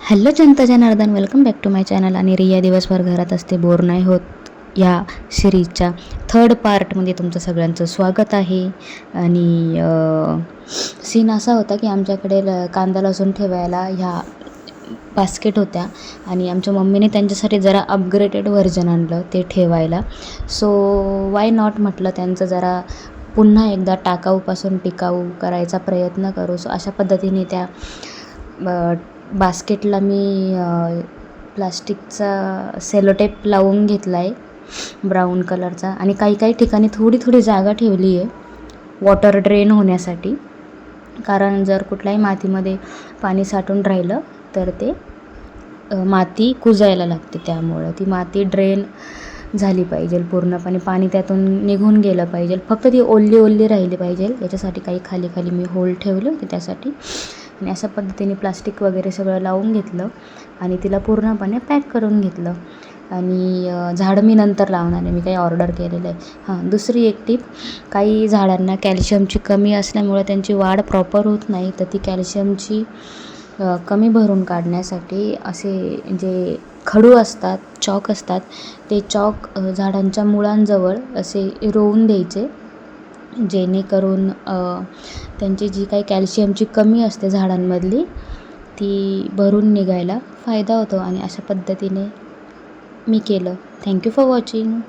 Hello जनता जनार्दन, welcome back to my channel. आणि रिया दिवसभर घरात असते, बोर नाही होत या सिरीजच्या थर्ड पार्टमध्ये तुमचं सगळ्यांचं स्वागत आहे. आणि सीन असा होता की आमच्याकडे कांदा लसूण ठेवायला ह्या बास्केट होत्या आणि आमच्या मम्मीने त्यांच्यासाठी जरा अपग्रेडेड व्हर्जन आणलं ते ठेवायला. सो वाय नॉट म्हटलं, त्यांचं जरा पुन्हा एकदा टाकाऊपासून टिकाऊ करायचा प्रयत्न करू. सो अशा पद्धतीने त्या बास्केटला मी प्लास्टिकचा सेलोटेप लावून घेतला आहे ब्राऊन कलरचा. आणि काही काही ठिकाणी थोडी थोडी जागा ठेवली आहे वॉटर ड्रेन होण्यासाठी, कारण जर कुठल्याही मातीमध्ये पाणी साठून राहिलं तर ते माती कुजायला लागते. त्यामुळं ती माती ड्रेन झाली पाहिजे पूर्णपणे, पाणी त्यातून निघून गेलं पाहिजे, फक्त ती ओल्ली ओल्ली राहिली पाहिजे. याच्यासाठी काही खाली खाली मी होल ठेवले होते त्यासाठी. आणि अशा पद्धतीने प्लास्टिक वगैरे सगळं लावून घेतलं आणि तिला पूर्णपणे पॅक करून घेतलं. आणि झाडं मी नंतर लावणार आहे, मी काही ऑर्डर केलेलं आहे. दुसरी एक टीप, काही झाडांना कॅल्शियमची कमी असल्यामुळे त्यांची वाढ प्रॉपर होत नाही, तर ती कॅल्शियमची कमी भरून काढण्यासाठी असे जे खडू असतात, चॉक असतात, ते चॉक झाडांच्या मुळांजवळ असे रोवून द्यायचे, जेणेकरून त्यांची जी काही कॅल्शियमची कमी असते झाडांमधली ती भरून निघायला फायदा होतो. आणि अशा पद्धतीने मी केलं. Thank you for watching.